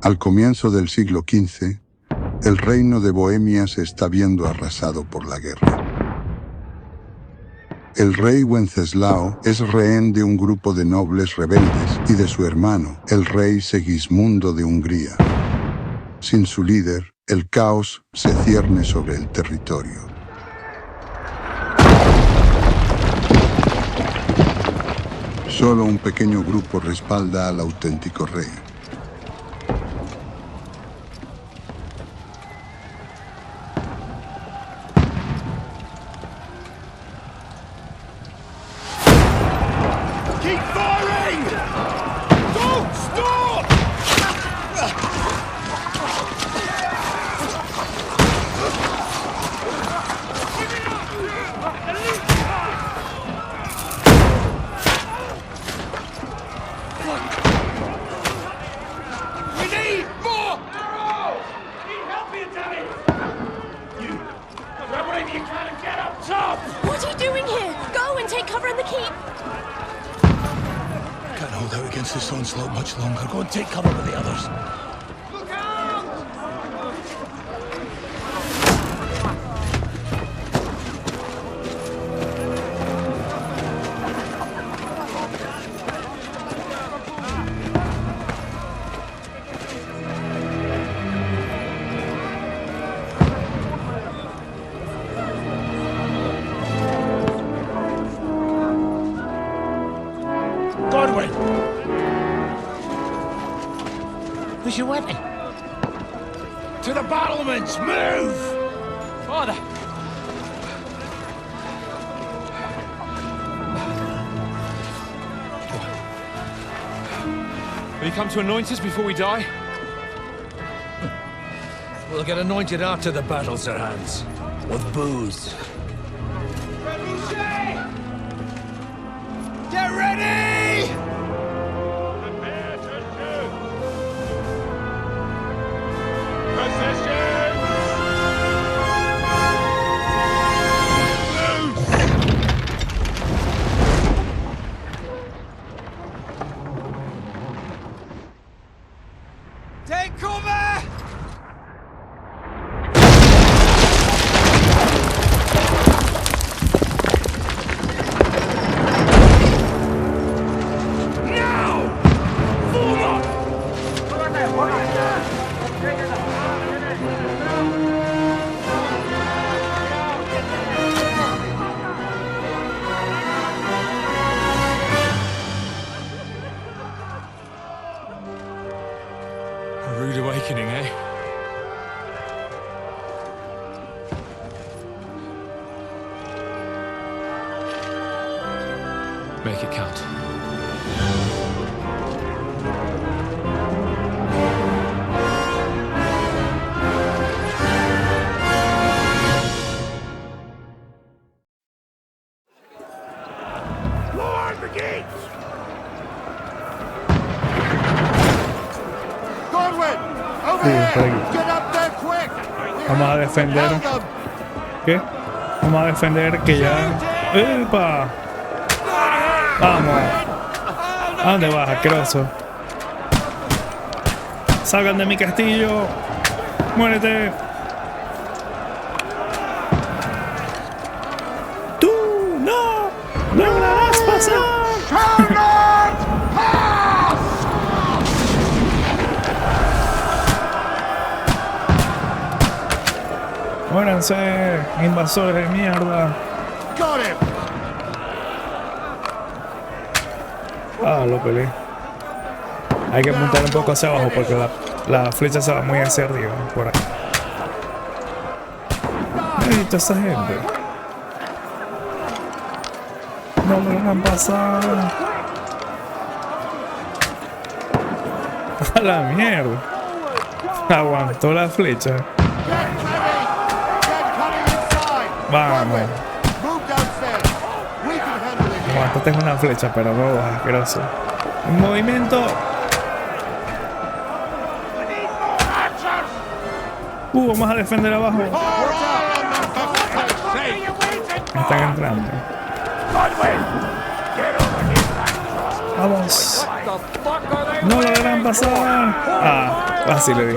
Al comienzo del siglo XV, el reino de Bohemia se está viendo arrasado por la guerra. El rey Wenceslao es rehén de un grupo de nobles rebeldes y de su hermano, el rey Segismundo de Hungría. Sin su líder, el caos se cierne sobre el territorio. Solo un pequeño grupo respalda al auténtico rey. What are you doing here? Go and take cover in the keep. Can't hold out against this onslaught much longer. Go and take cover with the others. Look out! Where's your weapon? To the battlements! Move! Father! Will you come to anoint us before we die? We'll get anointed after the battle, Sir Hans. With booze. Get ready! Prepare to shoot! Position! Take cover! A rude awakening, eh? Make it count. Lower the gates! Sí, por aquí. Vamos a defender. ¿Qué? Vamos a defender que ya. ¡Epa! ¡Vamos! ¿A dónde vas, asqueroso? ¡Salgan de mi castillo! ¡Muérete! ¡Tú no lograrás pasar! ¡Muéranse, invasores de mierda! Ah, lo peleé. Hay que apuntar un poco hacia abajo porque la flecha se va muy hacia arriba. Por ahí. ¡Ey, toda esa gente! ¡No me dejan pasar! ¡A la mierda! Aguantó la flecha. Vamos. Aguantaste una flecha, pero no, asqueroso. Un movimiento. Vamos a defender abajo. Están entrando. Vamos. No lograrán pasar. Ah, así le di.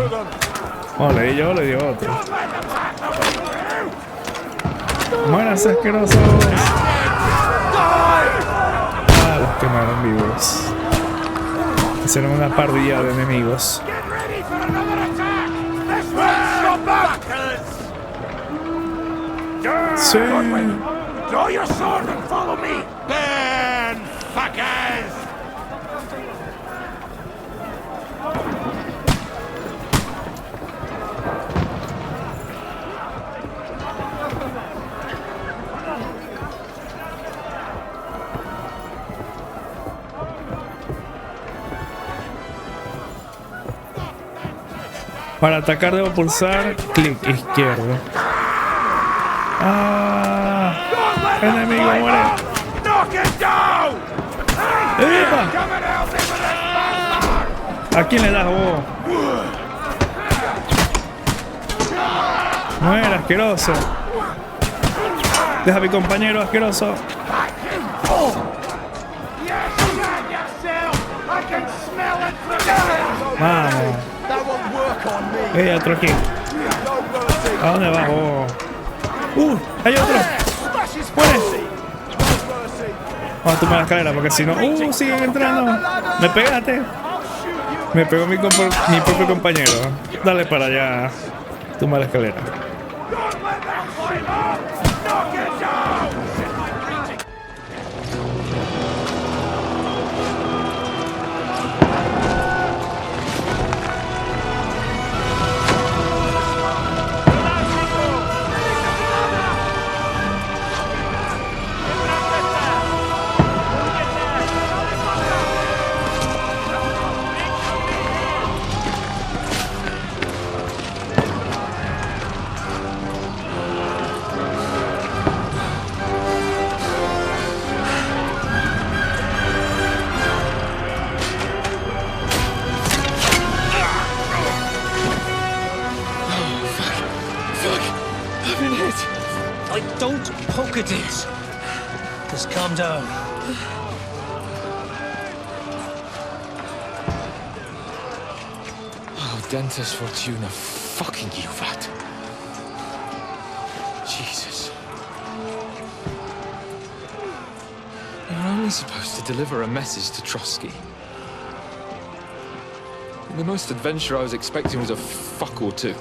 No, le di yo, le dio otro. Muéranse asquerosos. Ah, los quemaron vivos. Hicieron una pardilla de enemigos. Sí. Draw your sword and follow me! Burn, fuckers! Para atacar debo pulsar clic izquierdo. Ah, enemigo muere. Knock it down! ¡Epa! Come and help me with this bastard! ¿A quién le das vos? Muera, asqueroso. Deja a mi compañero asqueroso. Vamos. Hay otro aquí. ¿A dónde vas vos? Hay otro. ¡Muere! Vamos a tomar la escalera porque si no... siguen entrando. Me pegaste. Me pegó mi propio compañero. Dale para allá. Toma la escalera. Don't poke at it. Just calm down. Oh, Dentes Fortuna, fucking you, that. Jesus. You're only supposed to deliver a message to Trotsky. The most adventure I was expecting was a fuck or two.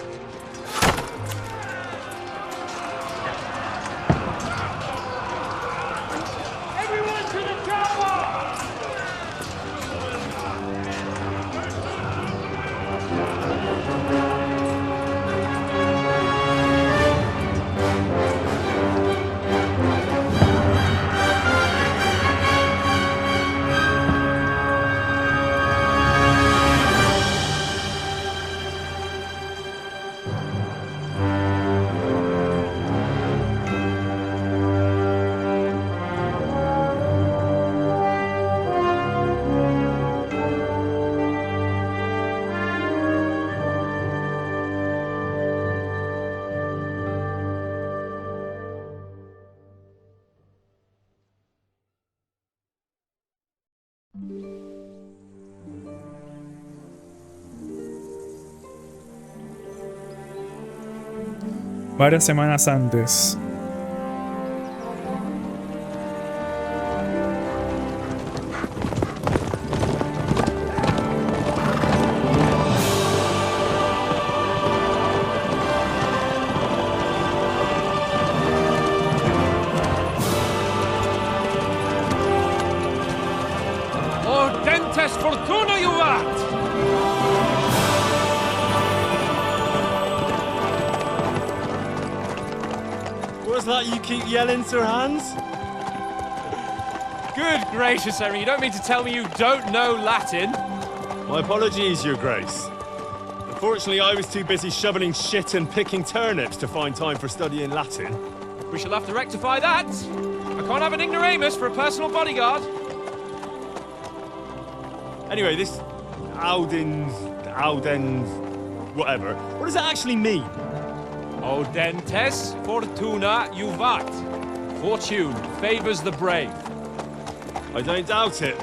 Varias semanas antes. Oh, Dentes Fortuna, you rat! What's that you keep yelling, Sir Hans? Good gracious, Harry, you don't mean to tell me you don't know Latin? My apologies, Your Grace. Unfortunately, I was too busy shoveling shit and picking turnips to find time for studying Latin. We shall have to rectify that. I can't have an ignoramus for a personal bodyguard. Anyway, this Audens, whatever. What does that actually mean? O Dentes Fortuna Juvat. Fortune favors the brave. I don't doubt it.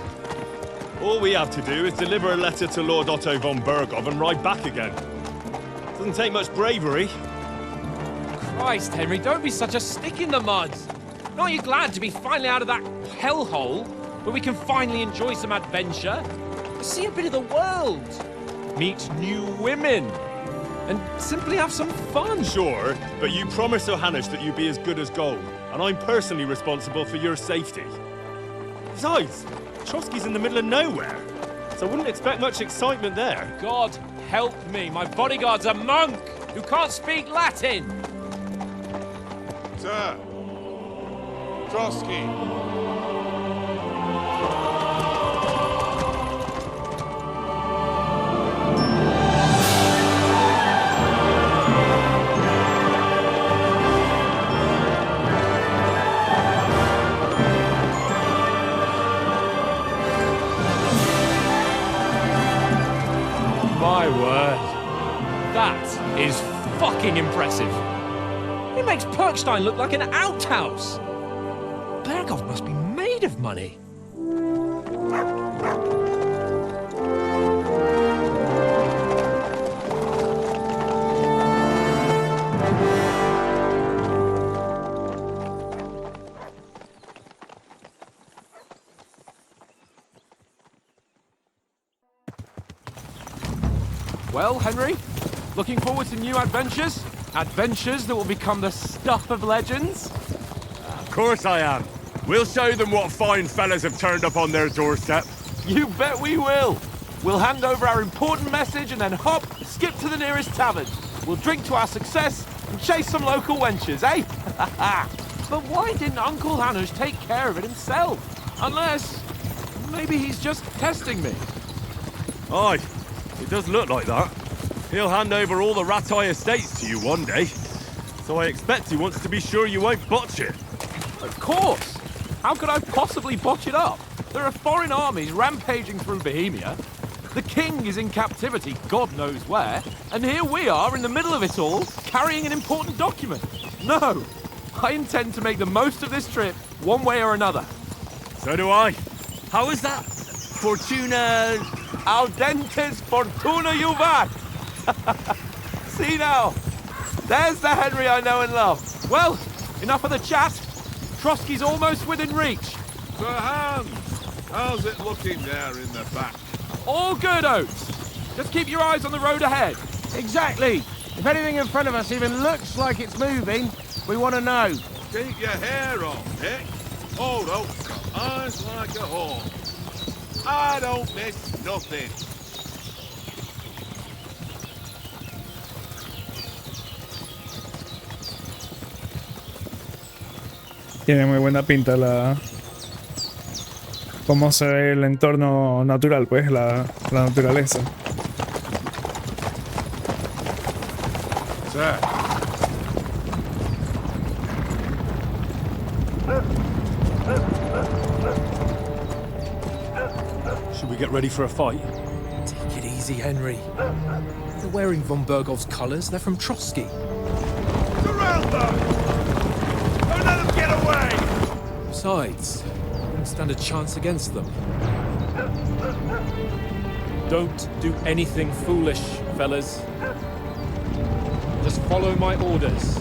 All we have to do is deliver a letter to Lord Otto von Bergov and ride back again. Doesn't take much bravery. Christ, Henry, don't be such a stick in the mud. Aren't you glad to be finally out of that hellhole where we can finally enjoy some adventure? See a bit of the world, meet new women, and simply have some fun. Sure, but you promised Johannes that you'd be as good as gold, and I'm personally responsible for your safety. Besides, Trotsky's in the middle of nowhere, so I wouldn't expect much excitement there. God help me, my bodyguard's a monk who can't speak Latin. Sir. Trotsky. My word. That is fucking impressive. It makes Perkstein look like an outhouse. Bergov must be made of money. Well, Henry, looking forward to new adventures? Adventures that will become the stuff of legends? Of course I am. We'll show them what fine fellas have turned up on their doorstep. You bet we will. We'll hand over our important message and then hop, skip to the nearest tavern. We'll drink to our success and chase some local wenches, eh? But why didn't Uncle Hanush take care of it himself? Unless, maybe he's just testing me. Aye, it does look like that. He'll hand over all the Ratai estates to you one day. So I expect he wants to be sure you won't botch it. Of course! How could I possibly botch it up? There are foreign armies rampaging through Bohemia. The king is in captivity, God knows where. And here we are in the middle of it all, carrying an important document. No! I intend to make the most of this trip, one way or another. So do I. How is that? Fortuna... Audentes fortuna juvat! See now, there's the Henry I know and love. Well, enough of the chat. Trotsky's almost within reach. Sir Hans, how's it looking there in the back? All good, Oates. Just keep your eyes on the road ahead. Exactly. If anything in front of us even looks like it's moving, we want to know. Keep your hair on, Nick. Old Oak's got eyes like a hawk. I don't miss nothing. Tiene muy buena pinta la... cómo se ve el entorno natural, pues, la naturaleza. Sir. Should we get ready for a fight? Take it easy, Henry. They're wearing von Bergov's colours. They're from Trotsky. Surround them! Don't let them get away! Besides, I wouldn't stand a chance against them. Don't do anything foolish, fellas. Just follow my orders.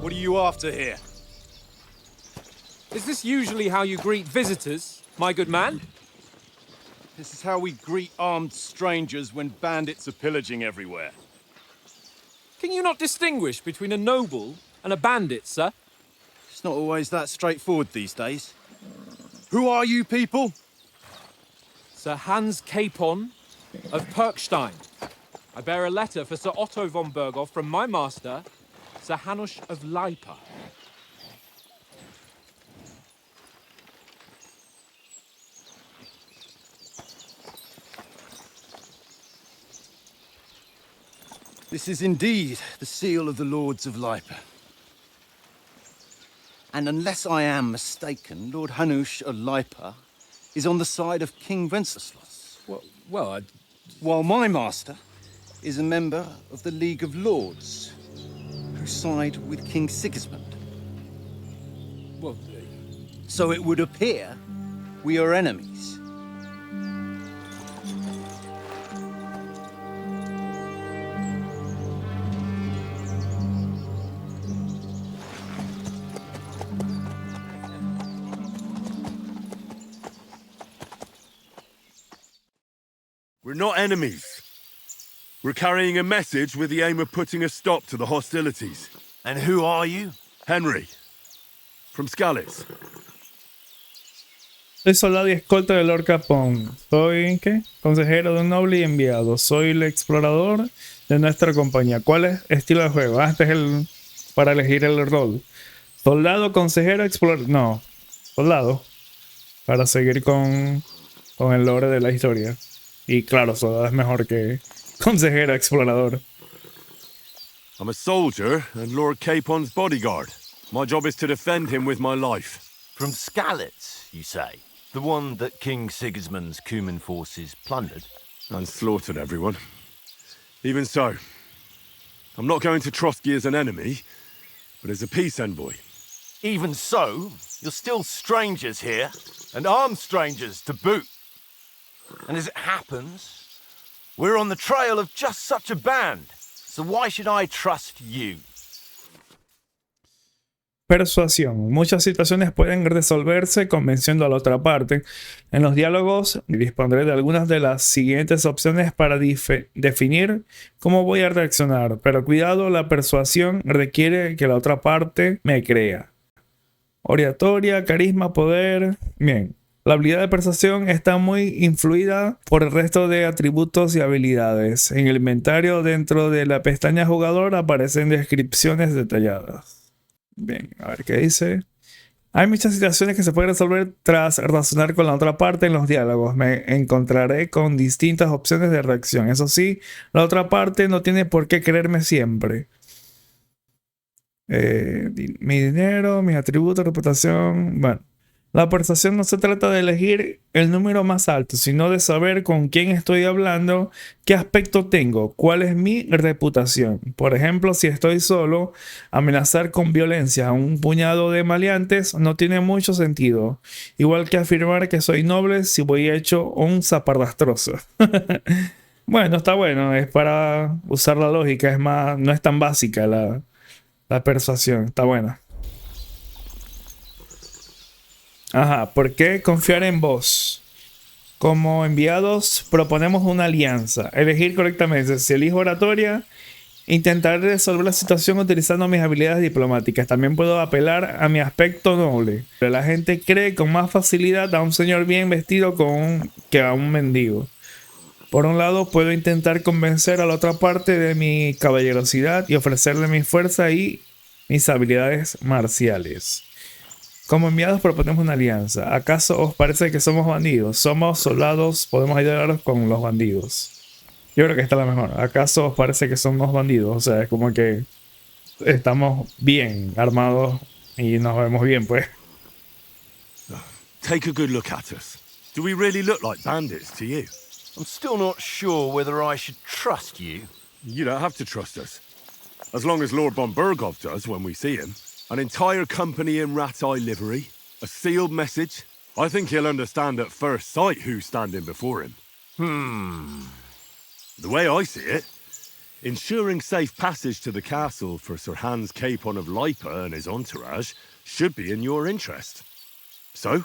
What are you after here? Is this usually how you greet visitors, my good man? This is how we greet armed strangers when bandits are pillaging everywhere. Can you not distinguish between a noble and a bandit, sir? It's not always that straightforward these days. Who are you people? Sir Hans Capon of Perkstein. I bear a letter for Sir Otto von Bergov from my master, Sir Hanush of Lipa. This is indeed the seal of the Lords of Lipa. And unless I am mistaken, Lord Hanush of Lipa is on the side of King Wenceslas, Well, while my master is a member of the League of Lords, who side with King Sigismund. well, So it would appear we are enemies. We're not enemies. We're carrying a message with the aim of putting a stop to the hostilities. And who are you? Henry, from Scales. Soy soldado y escolta de Lord Capone. Soy, ¿qué? Consejero de un noble y enviado. Soy el explorador de nuestra compañía. ¿Cuál es estilo de juego? Este es el para elegir el rol. Soldado, consejero, explorador. No, soldado. Para seguir con el lore de la historia. Y claro, soldado es mejor que consejero, explorador. I'm a soldier and Lord Capon's bodyguard. My job is to defend him with my life. From Skalitz, you say? The one that King Sigismund's Cuman forces plundered? And slaughtered everyone. Even so, I'm not going to Trotsky as an enemy, but as a peace envoy. Even so, you're still strangers here, and armed strangers to boot. And as it happens, we're on the trail of just such a band. So why should I trust you? Persuasión. Muchas situaciones pueden resolverse convenciendo a la otra parte. En los diálogos dispondré de algunas de las siguientes opciones para definir cómo voy a reaccionar. Pero cuidado, la persuasión requiere que la otra parte me crea. Oratoria, carisma, poder. Bien. La habilidad de persuasión está muy influida por el resto de atributos y habilidades. En el inventario dentro de la pestaña jugador aparecen descripciones detalladas. Bien, a ver qué dice. Hay muchas situaciones que se pueden resolver tras razonar con la otra parte en los diálogos. Me encontraré con distintas opciones de reacción. Eso sí, la otra parte no tiene por qué creerme siempre. Mi dinero, mis atributos, reputación. Bueno. La persuasión no se trata de elegir el número más alto, sino de saber con quién estoy hablando, qué aspecto tengo, cuál es mi reputación. Por ejemplo, si estoy solo, amenazar con violencia a un puñado de maleantes no tiene mucho sentido. Igual que afirmar que soy noble si voy hecho un zapardastroso. Bueno, está bueno, es para usar la lógica, es más, no es tan básica la persuasión, está buena. Ajá, ¿por qué confiar en vos? Como enviados proponemos una alianza. Elegir correctamente. Si elijo oratoria, intentaré resolver la situación utilizando mis habilidades diplomáticas. También puedo apelar a mi aspecto noble. Pero la gente cree con más facilidad a un señor bien vestido que a un mendigo. Por un lado, puedo intentar convencer a la otra parte de mi caballerosidad y ofrecerle mi fuerza y mis habilidades marciales. Como enviados proponemos una alianza. ¿Acaso os parece que somos bandidos? Somos soldados, podemos ayudaros con los bandidos. Yo creo que esta es la mejor. ¿Acaso os parece que somos bandidos? O sea, es como que estamos bien armados y nos vemos bien, pues. Take a good look at us. Do we really look like bandits to you? I'm still not sure whether I should trust you. You don't have to trust us. As long as Lord von Burgov does when we see him. An entire company in rat-eye livery, a sealed message. I think he'll understand at first sight who's standing before him. The way I see it, ensuring safe passage to the castle for Sir Hans Capon of Lipa and his entourage should be in your interest. So?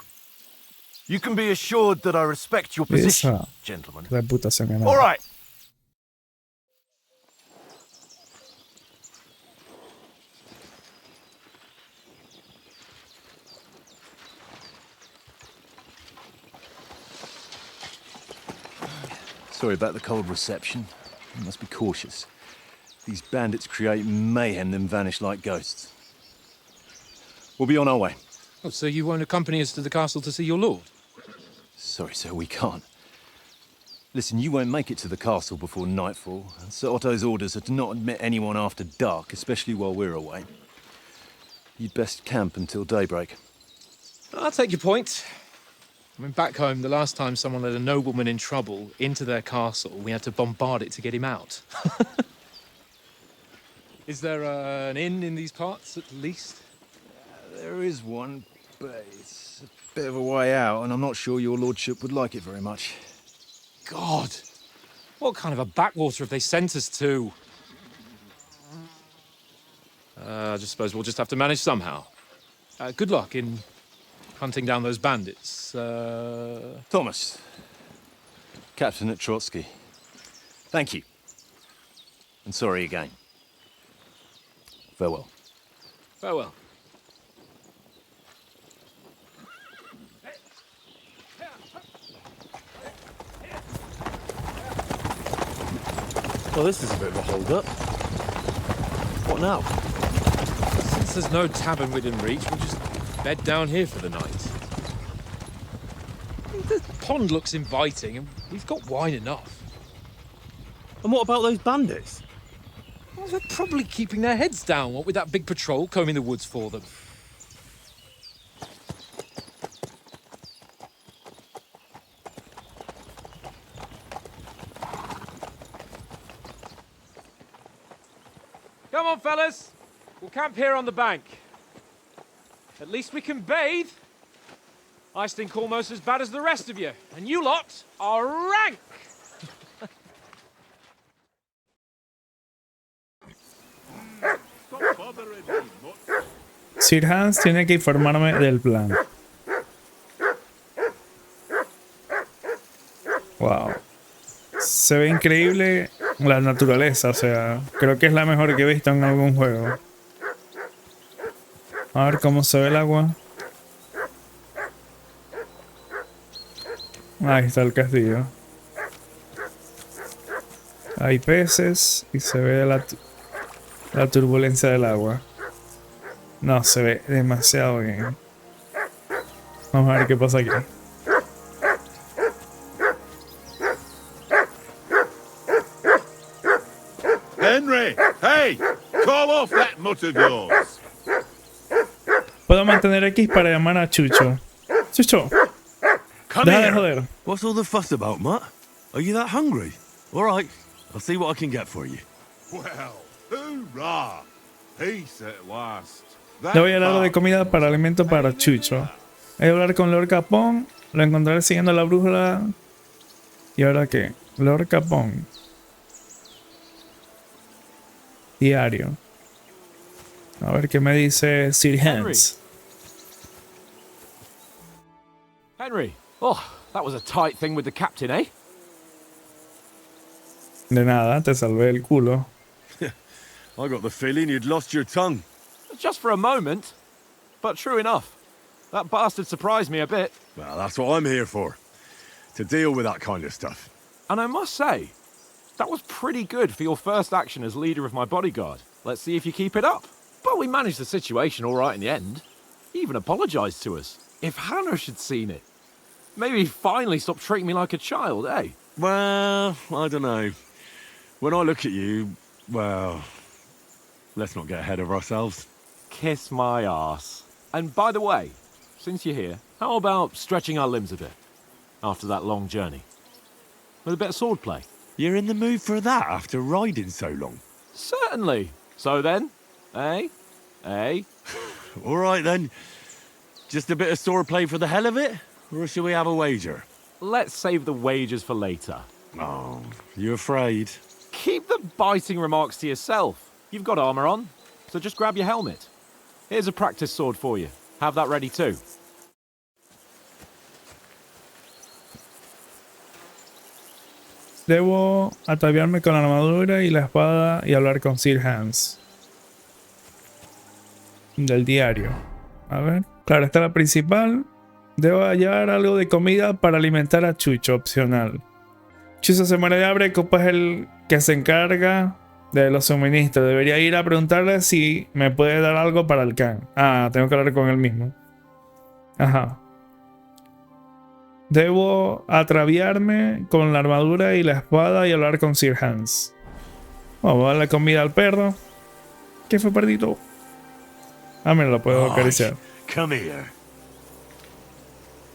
You can be assured that I respect your position, gentlemen. Reputación. All right. Sorry about the cold reception. You must be cautious. These bandits create mayhem, then vanish like ghosts. We'll be on our way. Oh, so you won't accompany us to the castle to see your lord? Sorry, sir, we can't. Listen, you won't make it to the castle before nightfall. Sir Otto's orders are to not admit anyone after dark, especially while we're away. You'd best camp until daybreak. I'll take your point. I mean, back home, the last time someone let a nobleman in trouble into their castle, we had to bombard it to get him out. Is there an inn in these parts, at least? There is one, but it's a bit of a way out, and I'm not sure your lordship would like it very much. God! What kind of a backwater have they sent us to? I just suppose we'll just have to manage somehow. Good luck in hunting down those bandits. Thomas, Captain at Trotsky. Thank you. And sorry again. Farewell. Farewell. Well, this is a bit of a hold-up. What now? Since there's no tavern within reach, we'll just bed down here for the night. The pond looks inviting, and we've got wine enough. And what about those bandits? Well, they're probably keeping their heads down, what with that big patrol combing the woods for them. Come on, fellas. We'll camp here on the bank. At least we can bathe. I stink almost as bad as the rest of you, and you lot are rank. Sir Hans tiene que informarme del plan. Wow. Se ve increíble la naturaleza, o sea, creo que es la mejor que he visto en algún juego. A ver cómo se ve el agua. Ahí está el castillo. Hay peces y se ve la turbulencia del agua. No, se ve demasiado bien. Vamos a ver qué pasa aquí. Henry! Hey! Call off that mutt of yours! Puedo mantener X para llamar a Chucho. Chucho, Come deja de here! joder. What's all the fuss about, Mutt? Are you that hungry? All right, I'll see what I can get for you. Well, hoorah! Peace at last. Le voy a dar algo de comida para alimento para Chucho. Voy a hablar con Lord Capón. Lo encontraré siguiendo la brújula. ¿Y ahora qué? Lord Capón. Diario. A ver qué me dice Sir Hans. Henry. Oh, that was a tight thing with the captain, eh? De nada, te salvé el culo. I got the feeling you'd lost your tongue. Just for a moment. But true enough. That bastard surprised me a bit. Well, that's what I'm here for. To deal with that kind of stuff. And I must say, that was pretty good for your first action as leader of my bodyguard. Let's see if you keep it up. But we managed the situation all right in the end. He even apologized to us. If Hannah had seen it. Maybe he finally stopped treating me like a child, eh? Well, I don't know. When I look at you, well, let's not get ahead of ourselves. Kiss my arse. And by the way, since you're here, how about stretching our limbs a bit? After that long journey. With a bit of swordplay. You're in the mood for that after riding so long? Certainly. So then, eh? Eh? All right then. Just a bit of swordplay for the hell of it? Or shall we have a wager? Let's save the wagers for later. Oh, you afraid? Keep the biting remarks to yourself. You've got armor on, so just grab your helmet. Here's a practice sword for you. Have that ready too. Debo ataviarme con la armadura y la espada y hablar con Sir Hans. Del diario. A ver. Claro, esta es la principal. Debo hallar algo de comida para alimentar a Chucho, opcional. Chucho se muere de hambre, Copa es el que se encarga de los suministros. Debería ir a preguntarle si me puede dar algo para el can. Ah, tengo que hablar con él mismo. Ajá. Debo atraviarme con la armadura y la espada y hablar con Sir Hans. Vamos a darle comida al perro. ¿Qué fue, perdito? Ah, mira, lo puedo acariciar. Come here.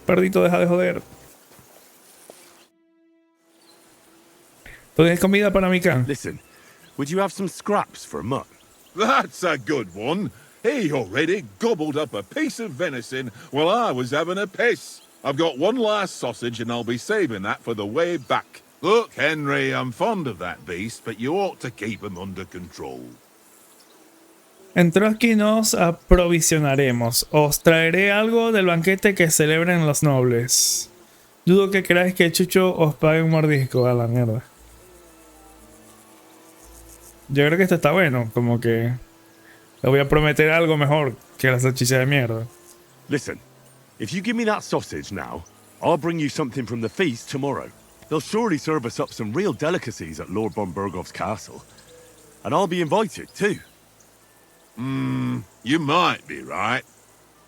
Perdito, deja de joder. ¿Tú tienes comida para mi can? Listen, would you have some scraps for a mutt? That's a good one. He already gobbled up a piece of venison while I was having a piss. I've got one last sausage and I'll be saving that for the way back. Look, Henry, I'm fond of that beast, but you ought to keep him under control. En Trotsky nos aprovisionaremos. Os traeré algo del banquete que celebran los nobles. Dudo que creáis que Chucho os pague un mordisco. A la mierda. Yo creo que esto está bueno. Como que le voy a prometer algo mejor que la salchicha de mierda. Listen, if you give me that sausage now, I'll bring you something from the feast tomorrow. They'll surely serve us up some real delicacies at Lord von Bergov's castle. And I'll be invited, too. You might be right.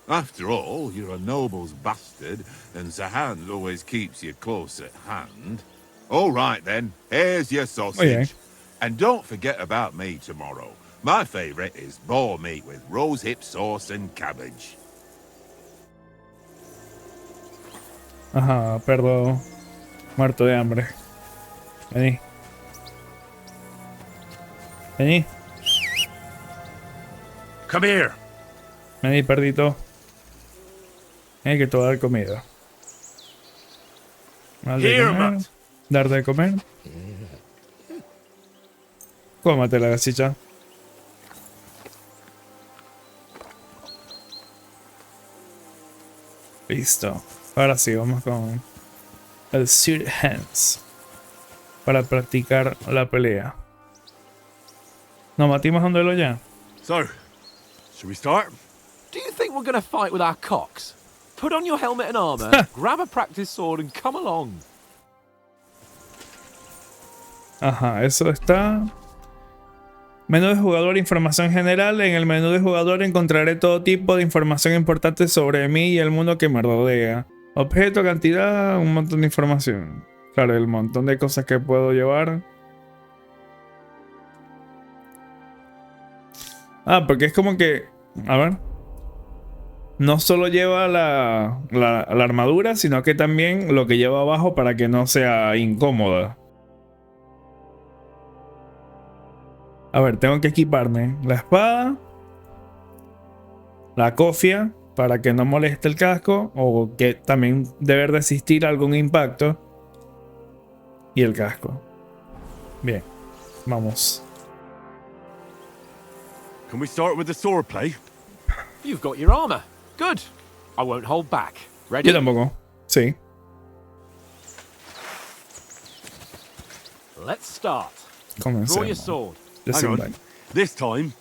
After all, you're a noble's bastard, and Sir Hans always keeps you close at hand. All right, then. Here's your sausage. And don't forget about me tomorrow. My favourite is boar meat with rosehip sauce and cabbage. Ajá, perdón. Muerto de hambre. Vení. Vení. Come here. Vení, perdito. Hay que te voy a dar comida. Darte de comer. Darte de comer. Cómate la gachicha. Listo. Ahora sí, vamos con el Sir Hans para practicar la pelea. ¿Nos matimos a un duelo ya? So, should we start? Do you think we're going to fight with our cocks? Put on your helmet and armor, grab a practice sword and come along. Ajá, eso está. Menú de jugador, información general. En el menú de jugador encontraré todo tipo de información importante sobre mí y el mundo que me rodea. Objeto, cantidad, un montón de información. Claro, el montón de cosas que puedo llevar. Ah, porque es como que... A ver. No solo lleva la armadura, sino que también lo que lleva abajo para que no sea incómoda. A ver, tengo que equiparme la espada, la cofia para que no moleste el casco o que también debe resistir algún impacto, y el casco. Bien, vamos. Can we start with the sword play? You've got your armor. Good. I won't hold back. Ready? Yo tampoco. Sí. Let's start. Comencemos. Draw your sword. Hang on. This time,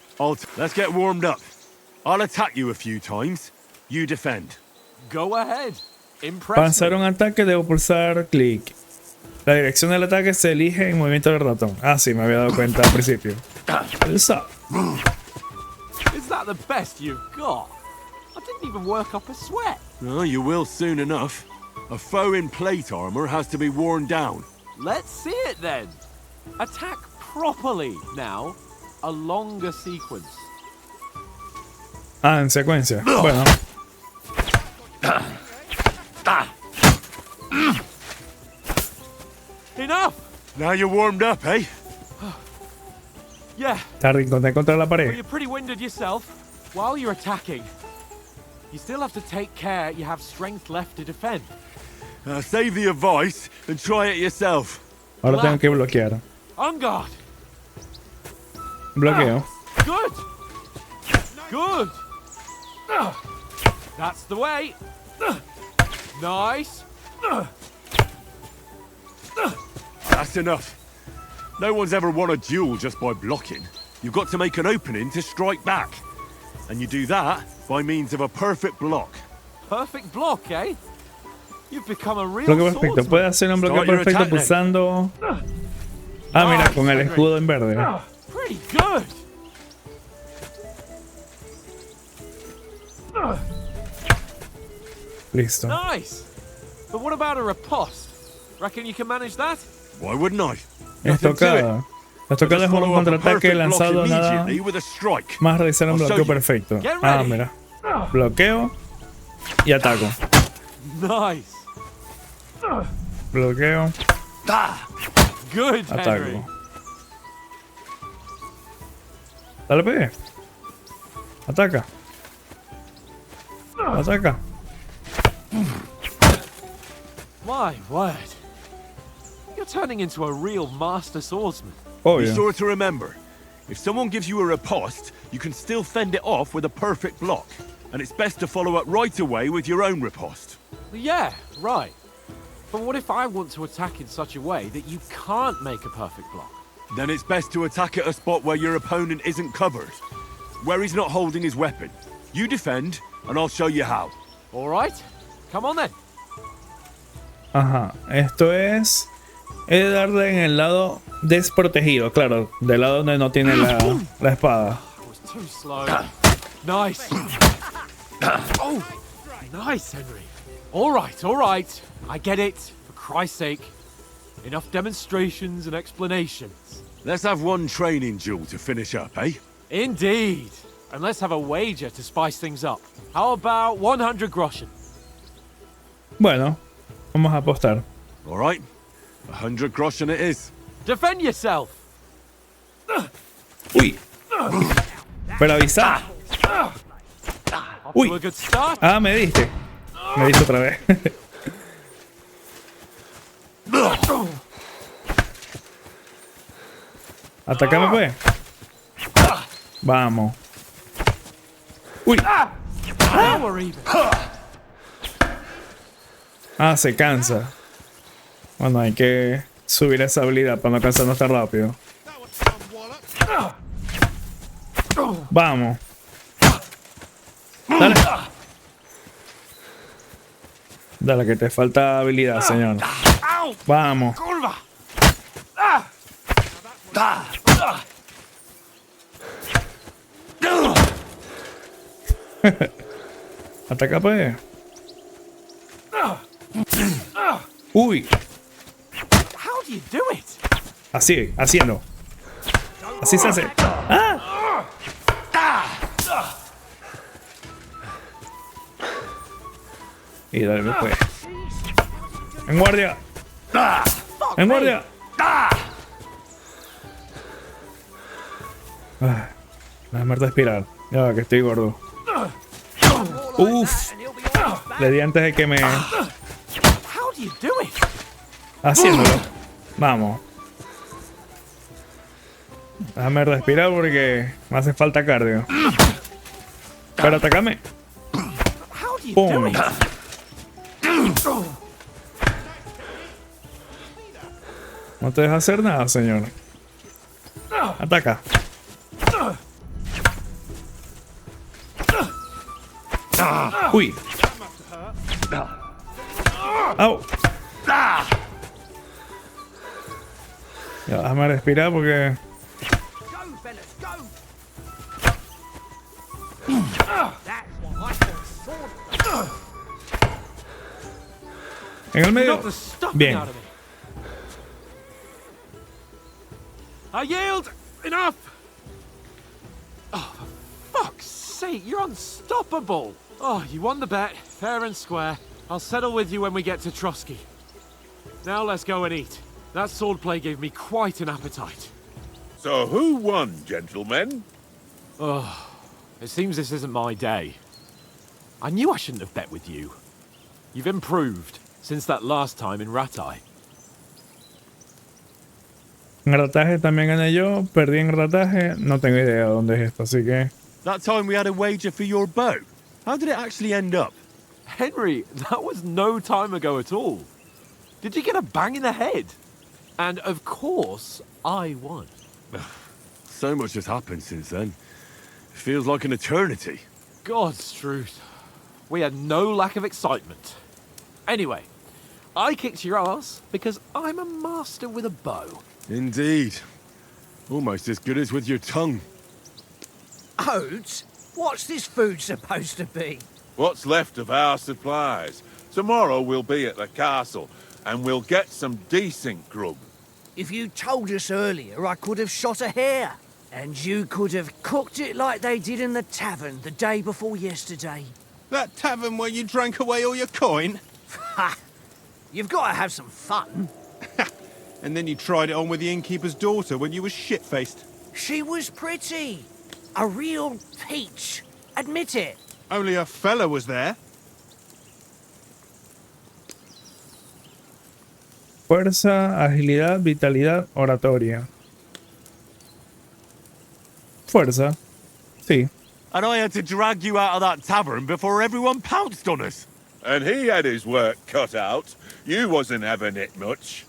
let's get warmed up. I'll attack you a few times. You defend. Go ahead. Impress Para hacer me. un ataque debo pulsar clic. La dirección del ataque se elige en movimiento del ratón. Ah, sí, me había dado cuenta al principio. Eso. Is that the best you've got? I didn't even work up a sweat. Oh, you will soon enough. A foe in plate armor has to be worn down. Let's see it then. Attack properly now. A longer sequence. Ah, en secuencia. Bueno. Enough. Now you're warmed up, eh? Yeah. Te arrinconé contra la Well, pared. you're pretty winded yourself. While you're attacking, you still have to take care you have strength left to defend. Save the advice and try it yourself. Ahora tengo que bloquear. On guard. Bloqueo. Good. Good. That's the way. Nice. That's enough. No one's ever won a duel just by blocking. You've got to make an opening to strike back. And you do that by means of a perfect block. Perfect block, eh? You've become a real Bloqueo perfecto. swordsman. Puede hacer un bloqueo Start your perfecto attack, then. pulsando. Ah, mira, con el escudo en verde. Pretty good. Listo. Nice. But what about a riposte? Reckon you can manage that? Why wouldn't I? Estocada. La estocada es un Follow up a contraataque perfect block lanzado nada immediately with a strike. más realizar un I'll show bloqueo you. perfecto. Get Ah, ready. mira. Bloqueo y ataco. Nice. Bloqueo. Good, Henry. Ataco. Dale, pegue. Ataca. Ataca. My word. You're turning into a real master swordsman. Be Obvio. sure to remember, if someone gives you a riposte, you can still fend it off with a perfect block. And it's best to follow up right away with your own riposte. Yeah, right. But what if I want to attack in such a way that you can't make a perfect block? Then it's best to attack at a spot where your opponent isn't covered. Where he's not holding his weapon. You defend, and I'll show you how. All right. Come on then. Ajá. Esto es darle en el lado desprotegido, claro, del lado donde no tiene la espada. I was too slow. Nice. Oh, nice, Henry. All right. I get it. For Christ's sake. Enough demonstrations and explanations. Let's have one training duel to finish up, eh? Indeed. And let's have a wager to spice things up. How about 100 groschen? Bueno, vamos a apostar. All right. 100 groschen it is. Defend yourself. Uy. Pero avisa. Off Uy. to a good start. Ah, me diste. Me diste otra vez. Atacame, pues. Vamos. Uy. Now we're even. Ah, se cansa. Bueno, hay que subir esa habilidad para no cansarnos tan rápido. Vamos. Dale. Dale, que te falta habilidad, señor. Vamos. Ataca, pues. Uy. How do you do it? Así, haciendo. Así se hace. ¡Ah! Y dale, pues. En guardia. En guardia. Déjame respirar. Ya va, que estoy gordo. Uf. Le di antes de que me... How do you do it? Haciéndolo. Vamos. Déjame respirar porque me hace falta cardio. Pero atacame. How do you do Pum. it? No te deja hacer nada, señor. Ataca. Uy. Au. Ya, déjame respirar porque... En el medio. Knock the stuffing Bien. out of me. I yield. Enough. Oh, for fuck's sake, you're unstoppable. Oh, you won the bet, fair and square. I'll settle with you when we get to Trotsky. Now let's go and eat. That swordplay gave me quite an appetite. So who won, gentlemen? Oh, it seems this isn't my day. I knew I shouldn't have bet with you. You've improved since that last time in Ratai. En rataje también gané yo. Perdí en rataje. No tengo idea de dónde es esto, así que... That time we had a wager for your bow. How did it actually end up? Henry, that was no time ago at all. Did you get a bang in the head? And of course, I won. So much has happened since then. It feels like an eternity. God's truth. We had no lack of excitement. Anyway, I kicked your ass because I'm a master with a bow. Indeed. Almost as good as with your tongue. Oats? What's this food supposed to be? What's left of our supplies. Tomorrow we'll be at the castle, and we'll get some decent grub. If you told us earlier, I could have shot a hare. And you could have cooked it like they did in the tavern the day before yesterday. That tavern where you drank away all your coin? Ha! You've got to have some fun. And then you tried it on with the innkeeper's daughter when you were shit-faced. She was pretty. A real peach. Admit it. Only a fella was there. Fuerza, agilidad, vitalidad, oratoria. Fuerza. Sí. And I had to drag you out of that tavern before everyone pounced on us. And he had his work cut out. You wasn't having it much.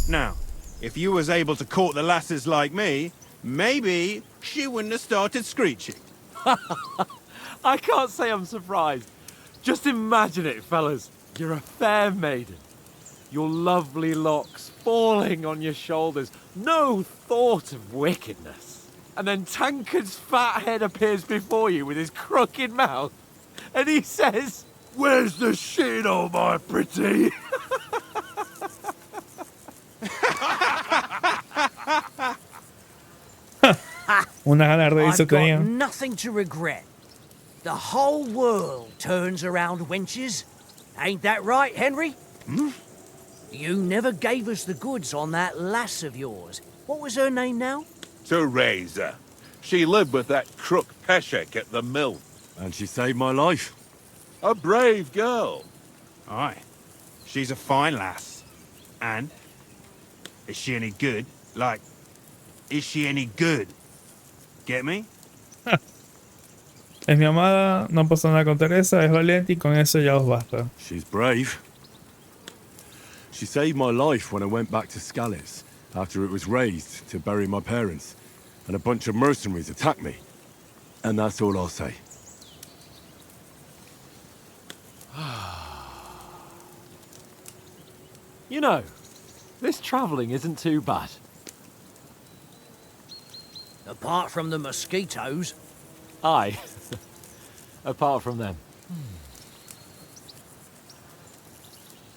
Now, if you was able to court the lasses like me, maybe she wouldn't have started screeching. I can't say I'm surprised. Just imagine it, fellas. You're a fair maiden. Your lovely locks falling on your shoulders. No thought of wickedness. And then Tankard's fat head appears before you with his crooked mouth. And he says, "Where's the shit, oh my pretty?" Una gana de I've eso got tenía. nothing to regret. The whole world turns around wenches. Ain't that right, Henry? Hmm? You never gave us the goods on that lass of yours. What was her name now? Teresa. She lived with that crook Peshek at the mill. And she saved my life. A brave girl. Aye. She's a fine lass. And? Is she any good? Like, is she any good? Get me? Es mi amada, no pasa nada con Teresa, es valiente y con eso ya os basta. She's brave. She saved my life when I went back to Scallis after it was razed to bury my parents, and a bunch of mercenaries attacked me. And that's all I'll say. You know, this travelling isn't too bad. Apart from the mosquitoes. Aye. Apart from them.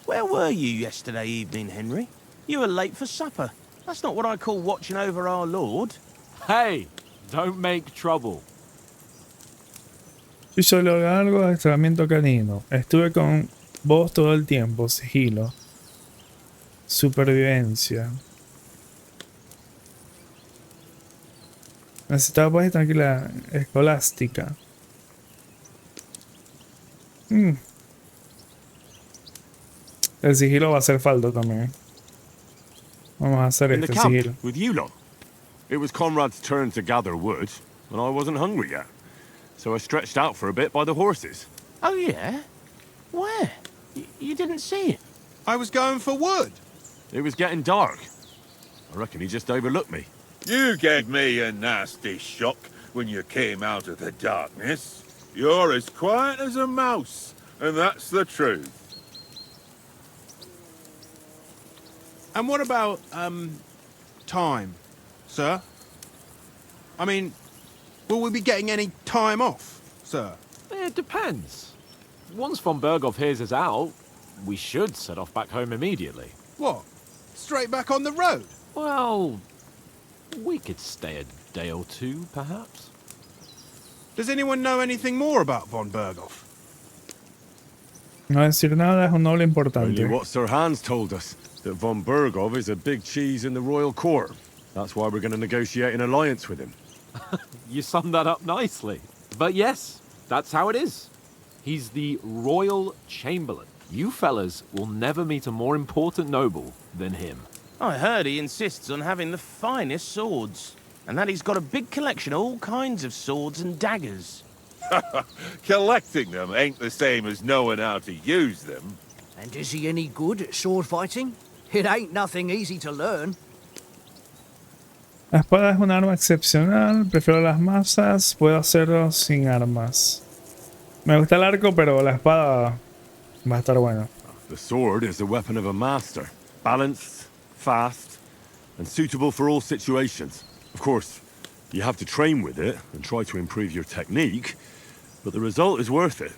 Where were you yesterday evening, Henry? You were late for supper. That's not what I call watching over our Lord. Hey, don't make trouble. Soy solo largo de adiestramiento canino. Estuve con vos todo el tiempo. Sigilo. Supervivencia. Necesitaba pues tranquila. Escolástica. El sigilo va a hacer falta también. Vamos a hacer In the este camp, sigilo. with you lot. It was Conrad's turn to gather wood, and I wasn't hungry yet. So I stretched out for a bit by the horses. Oh, yeah? Where? You didn't see it? I was going for wood. It was getting dark. I reckon he just overlooked me. You gave me a nasty shock when you came out of the darkness. You're as quiet as a mouse, and that's the truth. And what about, time, sir? I mean, will we be getting any time off, sir? It depends. Once von Berghoff hears us out, we should set off back home immediately. What? Straight back on the road? Well, we could stay a day or two, perhaps. Does anyone know anything more about von Berghoff? No decir nada es un noble importante. Only what Sir Hans told us, that von Berghoff is a big cheese in the royal court. That's why we're going to negotiate an alliance with him. You summed that up nicely. But yes, that's how it is. He's the royal chamberlain. You fellas will never meet a more important noble than him. I heard he insists on having the finest swords, and that he's got a big collection of all kinds of swords and daggers. Collecting them ain't the same as knowing how to use them. And is he any good at sword fighting? It ain't nothing easy to learn. La espada es un arma excepcional. Prefiero las masas. Puedo hacerlo sin armas. Me gusta el arco, pero la espada va a estar buena. The sword is the weapon of a master. Balanced, fast, and suitable for all situations. Of course, you have to train with it and try to improve your technique, but the result is worth it.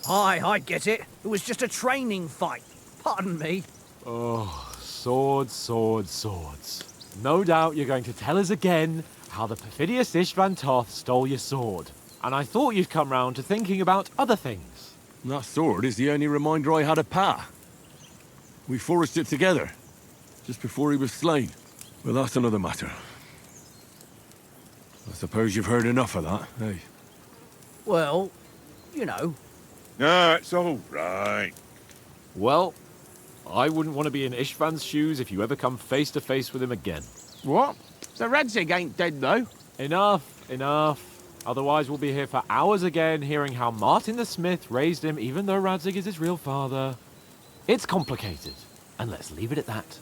Aye, I get it. It was just a training fight. Pardon me. Oh, swords, swords, swords. No doubt you're going to tell us again how the perfidious Ishtvan Toth stole your sword. And I thought you'd come round to thinking about other things. And that sword is the only reminder I had of Pa. We forged it together, just before he was slain. Well, that's another matter. I suppose you've heard enough of that, eh? Well, you know. No, it's all right. Well, I wouldn't want to be in Ishvan's shoes if you ever come face to face with him again. What? The Radzig ain't dead, though. Enough. Otherwise, we'll be here for hours again, hearing how Martin the Smith raised him, even though Radzig is his real father. It's complicated, and let's leave it at that.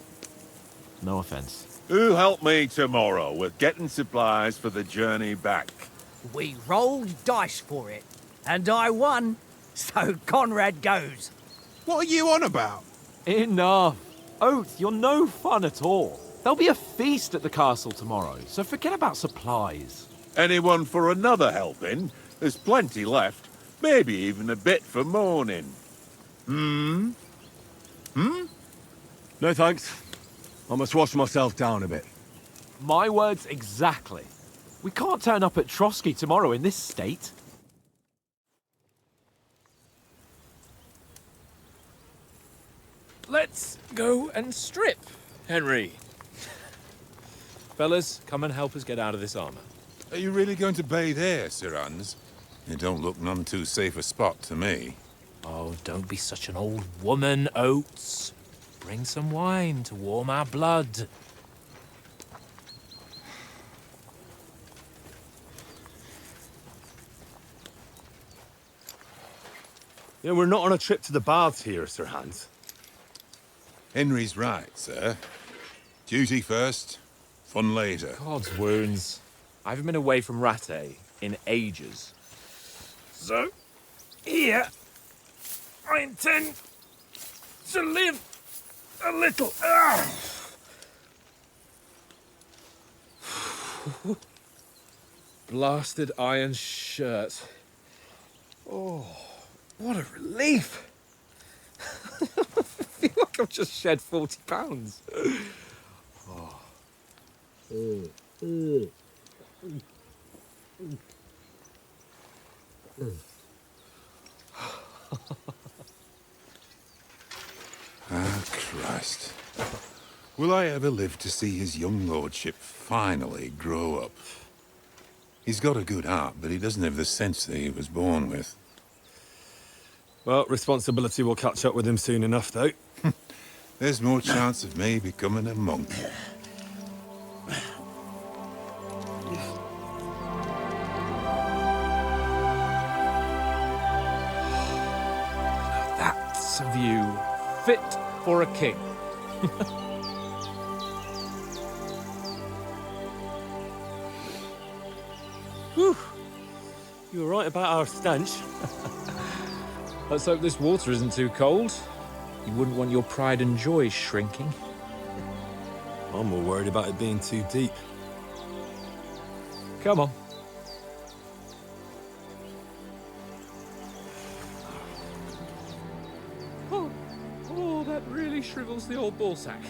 No offense. Who'll help me tomorrow with getting supplies for the journey back? We rolled dice for it, and I won, so Conrad goes. What are you on about? Enough. Oath, you're no fun at all. There'll be a feast at the castle tomorrow, so forget about supplies. Anyone for another helping? There's plenty left. Maybe even a bit for morning. No thanks. I must wash myself down a bit. My words exactly. We can't turn up at Trotsky tomorrow in this state. Let's go and strip, Henry. Fellas, come and help us get out of this armor. Are you really going to bathe here, Sir Hans? It don't look none too safe a spot to me. Oh, don't be such an old woman, Oates. Bring some wine to warm our blood. Yeah, we're not on a trip to the baths here, Sir Hans. Henry's right, sir. Duty first, fun later. God's wounds. I haven't been away from Rattay in ages. So, here, I intend to live a little. Blasted iron shirt. Oh, what a relief. I feel like I've just shed 40 pounds. Ah, Christ. Will I ever live to see his young lordship finally grow up? He's got a good heart, but he doesn't have the sense that he was born with. Well, responsibility will catch up with him soon enough, though. There's more chance of me becoming a monk. That's a view fit for a king. Whew. You were right about our stench. Let's hope this water isn't too cold. You wouldn't want your pride and joy shrinking. I'm more worried about it being too deep. Come on. Oh, that really shrivels the old ballsack.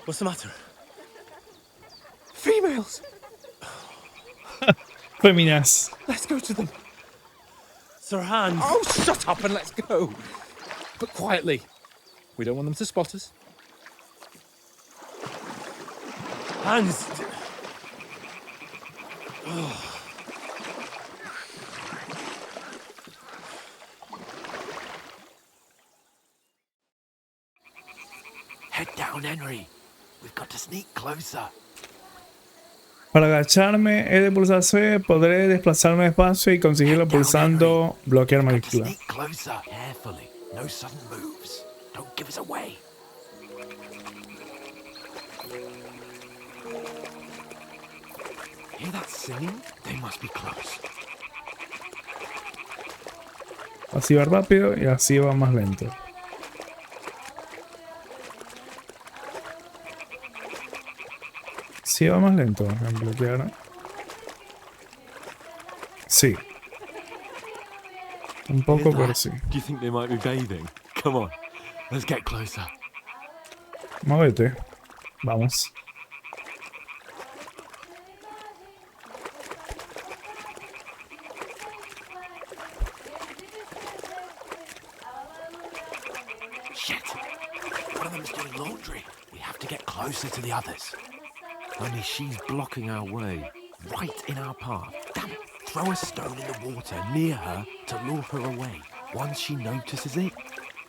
What's the matter? Females! Féminas. Let's go to them. Sir Hans. Oh, shut up and let's go. But quietly. We don't want them to spot us. Hans. Head down, Henry. We've got to sneak closer. Para agacharme he de pulsar C, podré desplazarme despacio y conseguirlo pulsando bloquear mayúscula. Sneak closer, carefully. No sudden moves. Don't give us away. Hear that singing? They must be close. Así va rápido y así va más lento. Sí va más lento en bloquear. Sí. Un poco, pero sí. Do you think they might be bathing? Come on, let's get closer. Móvete. Vamos. Shit! One of them's doing laundry. We have to get closer to the others. Only she's blocking our way, right in our path. Damn it! Throw a stone in the water near her to lure her away. Once she notices it,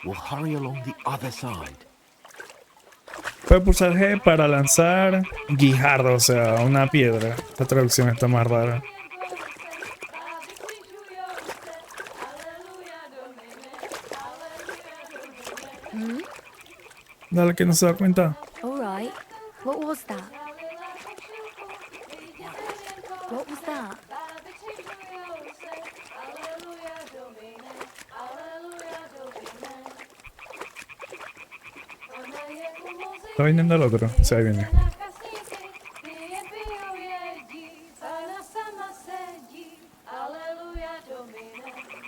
we'll hurry along the other side. Puede pulsar G para lanzar guijarro, o sea, una piedra. La traducción está más rara. Dale, que no se da cuenta. All right. What was that? What was that? Está viniendo el otro. Sí, ahí viene.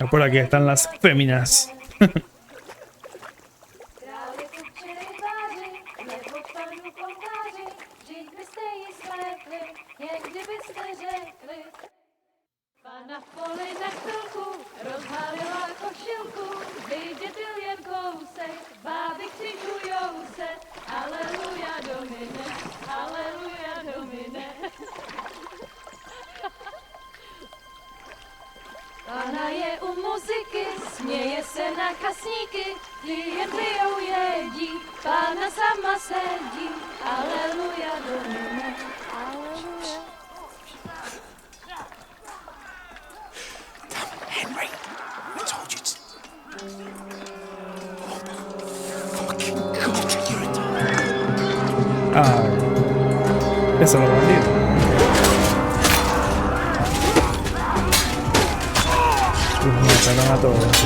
Por aquí están las féminas. Pána je u muziky, směje se na kasníky, klient pijou jedí, Pána sama sedí, aleluja domine, aleluja. Damn it, Henry! I told you to... Fucking God, you're a dog. Ah, eso lo bandido. Mataron a todos.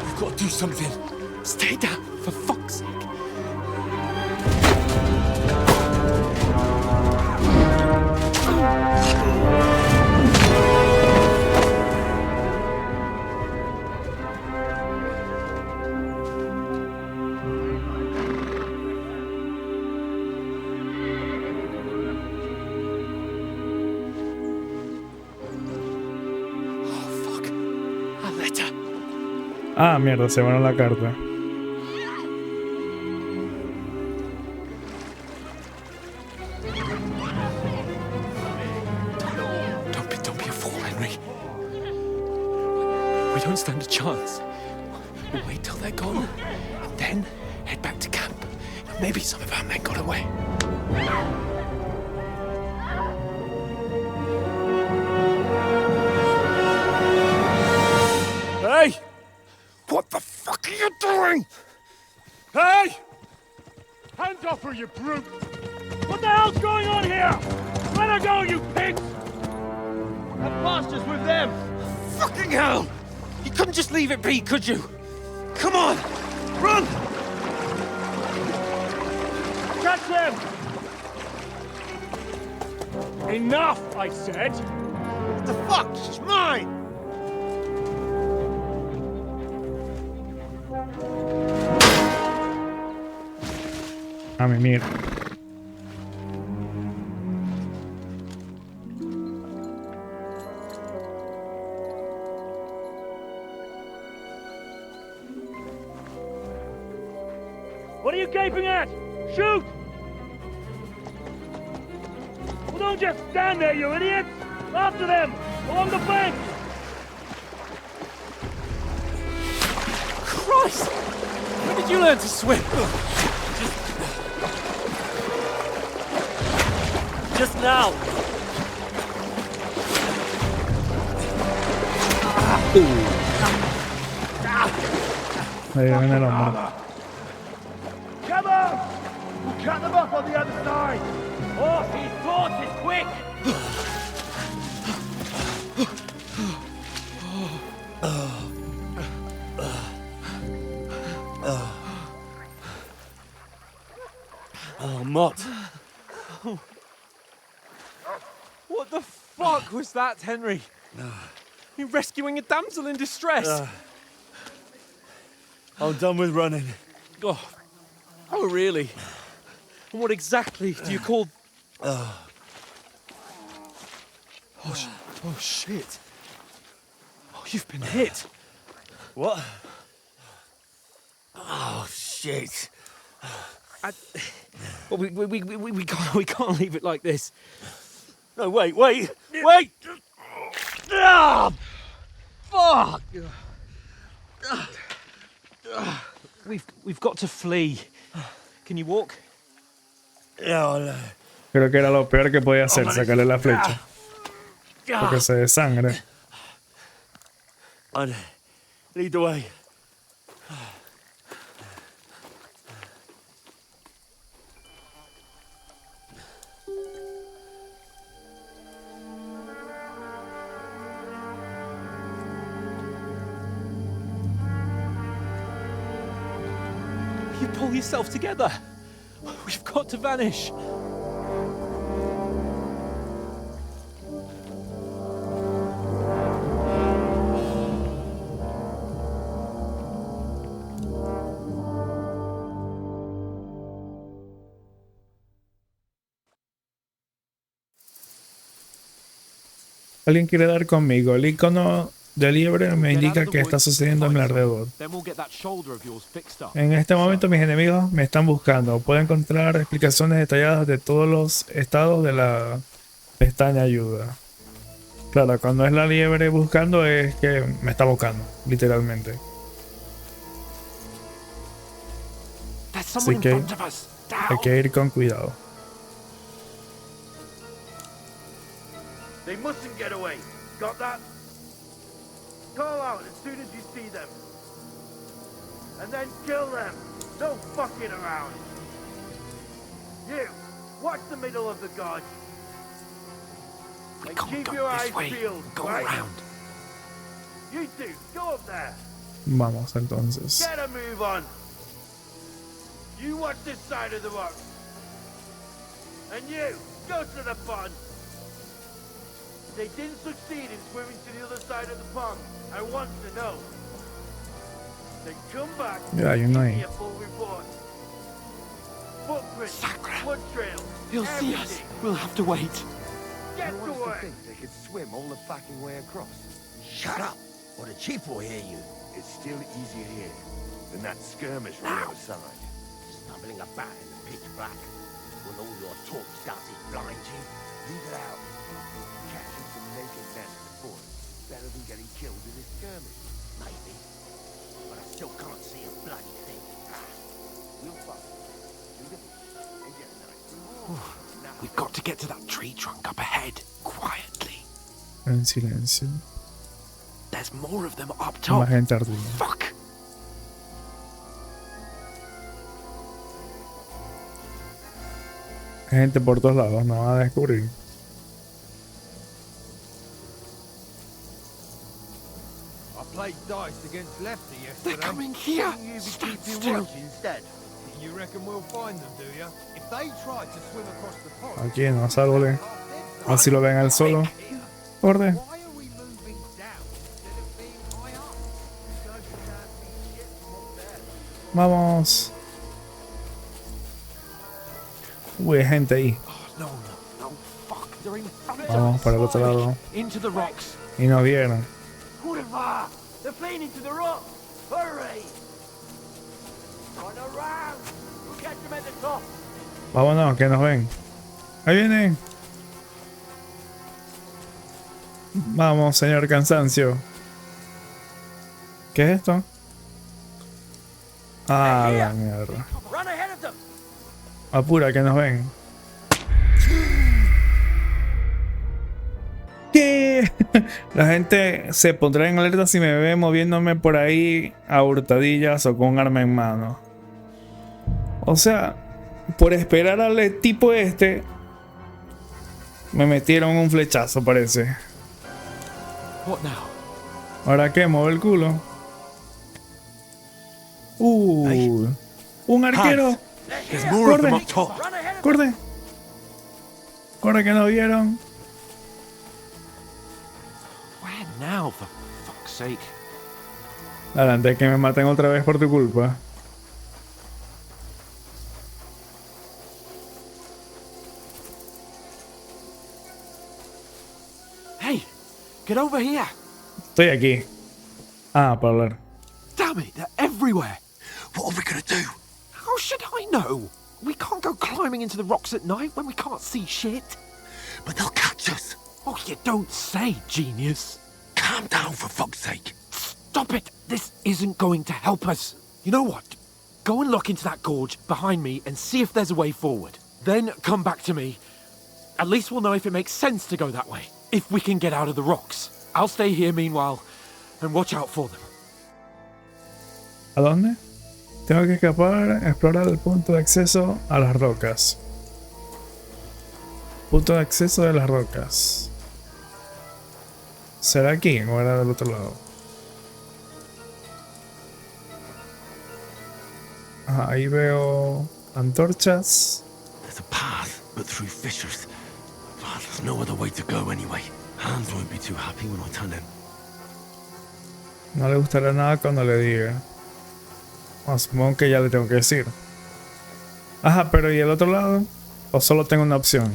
We've got to do something. Stay down, for fuck's sake. Ah, mierda, se van a la carta. Don't be a fool, Henry. We don't stand a chance. We'll wait till they're gone, and then head back to camp. Maybe some of our men got away. Hey! What the fuck are you doing? Hey! Hands off her, you brute! What the hell's going on here? Let her go, you pigs! That bastard's with them! Fucking hell! You couldn't just leave it be, could you? Come on! Run! Catch them! Enough, I said! What the fuck? She's mine! A mi mierda. What are you gaping at? Shoot! Well, don't just stand there, you idiots! After them! Along the bank! Christ! When did you learn to swim? Just now! Ahí viene el hombre. Come on! We'll cut them off on the other side! Oh, his thoughts is quick! Oh, Mott. What the fuck was that, Henry? You rescuing a damsel in distress? I'm done with running. Oh, really? And what exactly do you call... Oh, shit. Oh, you've been hit. What? Oh, shit. Well, we can't leave it like this. No, wait! Ah! Fuck! We've got to flee. Can you walk? No. Creo que era lo peor que podía hacer, sacarle la flecha. Porque se desangre. Lead the way. You pull yourself together. We've got to vanish. Alguien quiere dar conmigo. El icono de liebre me indica que está sucediendo a mi alrededor. En este momento mis enemigos me están buscando. Puedo encontrar explicaciones detalladas de todos los estados de la pestaña ayuda. Claro, cuando es la liebre buscando es que me está buscando, literalmente. Así que hay que ir con cuidado. They mustn't get away. Got that? Call out as soon as you see them. And then kill them. No fucking around. You, watch the middle of the gorge. And keep your eyes peeled, right? You two, go up there. Vamos entonces. Get a move on. You watch this side of the rock. And you, go to the pond. They didn't succeed in swimming to the other side of the pond. I want to know. Then come back and give me a full report. Footprints, blood trails, He'll see us. We'll have to wait. Get to work. They could swim all the fucking way across. Shut up, or the chief will hear you. It's still easier here than that skirmish on the other side. Stumbling about in the pitch black. When all your talk starts to blind you. Leave it out. Catching some naked men in the forest is better than getting killed in a skirmish. Maybe. But I still can't see a bloody thing. We'll follow to the bush and get a nice. We've got to get to that tree trunk up ahead, quietly. En silencio. There's more of them up Más top. gente ardida. Fuck. Gente por todos lados, no van a descubrir. I played dice against Lefty yesterday. They're coming here. Stand still. Instead. You reckon we'll find them, do you? If they try to swim across the pond. Aquí en los árboles. Así lo ven al solo. Orde. Why are we moving down instead of being high up? Because you can't see shit from up there. Vamos. Uy, hay gente ahí. No, fuck. They're in front of Vamos us. para el otro lado. Into the rocks. Y nos vieron. Kurva! They're playing into the rock. Hurry! On around. We'll catch them at the top. Vámonos, que nos ven. Ahí vienen. Vamos, señor cansancio. ¿Qué es esto? Ah, la mierda. Run ahead of them. Apura, que nos ven. ¿Qué? La gente se pondrá en alerta si me ve moviéndome por ahí a hurtadillas o con un arma en mano. O sea, por esperar al tipo este, me metieron un flechazo, parece. What now? ¿Ahora qué? ¿Mueve el culo? Un arquero. ¡Corre! ¡Corre! ¡Corre que nos vieron! Where now, for fuck's sake? Adelante, que me maten otra vez por tu culpa. Hey, Get over here. Estoy aquí. Ah, para hablar. Damn it, they're everywhere. What are we gonna do? How should I know? We can't go climbing into the rocks at night when we can't see shit. But they'll catch us. Oh, you don't say, genius. Calm down, for fuck's sake. Stop it. This isn't going to help us. You know what? Go and look into that gorge behind me and see if there's a way forward. Then come back to me. At least we'll know if it makes sense to go that way. If we can get out of the rocks. I'll stay here meanwhile and watch out for them. ¿A dónde? Tengo que escapar, explorar el punto de acceso a las rocas. Punto de acceso de las rocas. ¿Será aquí o era del otro lado? Ajá, ahí veo antorchas. There's a path, but through fissures. Oh, there's no other way to go anyway. Hans won't be too happy when I tell him. No le gustará nada cuando le diga. Bueno, supongo que ya le tengo que decir. Ajá, pero ¿y el otro lado? ¿O solo tengo una opción?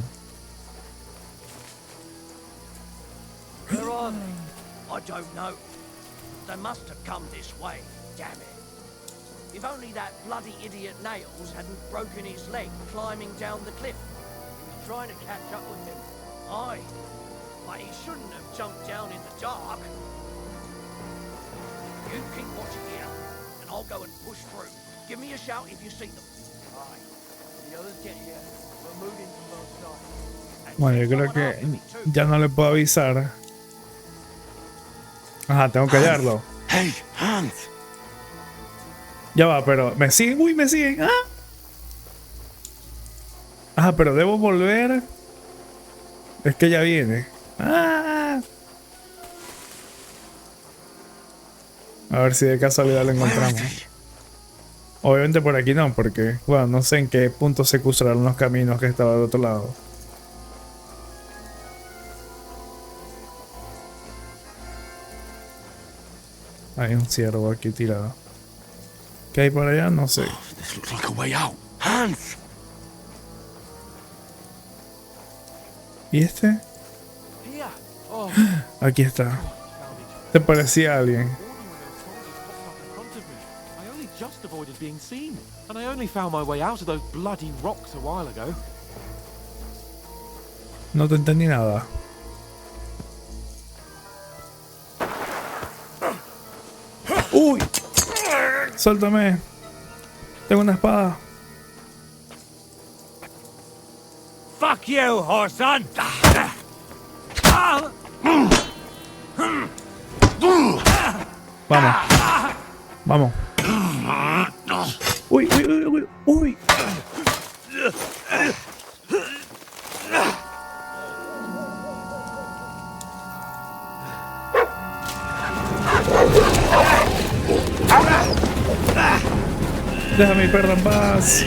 Where are they? I don't know. They must have come this way, damn it. If only that bloody idiot Nails hadn't broken his leg climbing down the cliff. He was trying to catch up with him. Aye, but he shouldn't have jumped down in the dark. You keep watching here, and I'll go and push through. Give me a shout if you see them. Aye, when the others get here, we're moving from both sides. Bueno, yo creo que ya no le puedo avisar. Ajá, tengo que hallarlo. Hey, Hans. Ya va, pero me siguen, uy, me siguen. ¡Ah! Ajá, pero debo volver. Es que ya viene. ¡Ah! A ver si de casualidad lo encontramos. Obviamente por aquí no, porque, bueno, no sé en qué punto se cruzaron los caminos que estaba del otro lado. Hay un ciervo aquí tirado. ¿Qué hay por allá? No sé. This looks like a way out. Hans! ¿Y este? Here. Oh. Aquí está. ¿Te parecía alguien? I only just avoided being seen, and I only found my way out of those bloody rocks a while ago. No te entendí nada. ¡Uy! ¡Suéltame! Tengo una espada. Fuck you, whoreson! Vamos. Vamos. Uy, uy, uy, uy, uy. Deja a mi perro en paz.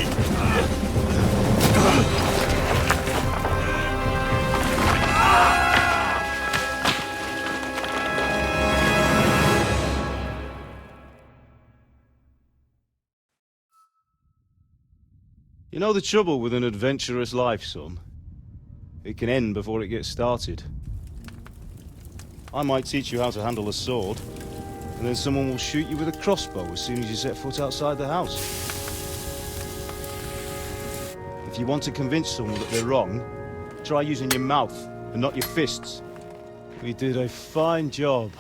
You know the trouble with an adventurous life, son? It can end before it gets started. I might teach you how to handle a sword, and then someone will shoot you with a crossbow as soon as you set foot outside the house. If you want to convince someone that they're wrong, try using your mouth and not your fists. We did a fine job.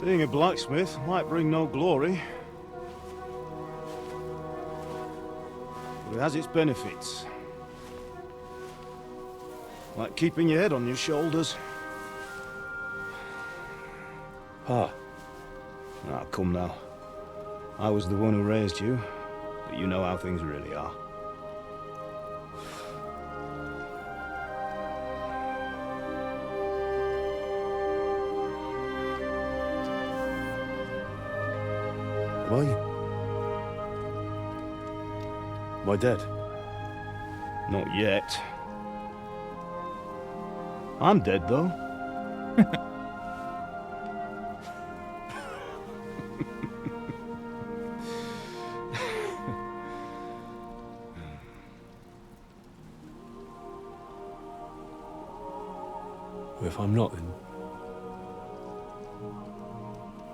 Being a blacksmith might bring no glory, but it has its benefits. Like keeping your head on your shoulders. Ah, come now. I was the one who raised you, but you know how things really are. Why? Am I dead? Not yet. I'm dead, though. If I'm not,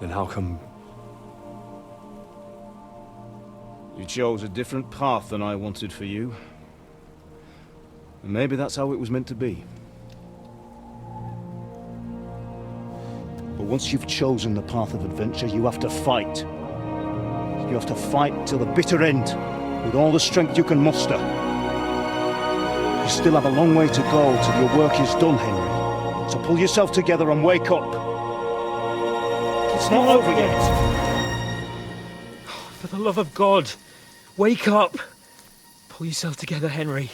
then how come... You chose a different path than I wanted for you. And maybe that's how it was meant to be. But once you've chosen the path of adventure, you have to fight. You have to fight till the bitter end, with all the strength you can muster. You still have a long way to go till your work is done, Henry. So pull yourself together and wake up. It's not over yet. For the love of God, wake up. Pull yourself together, Henry.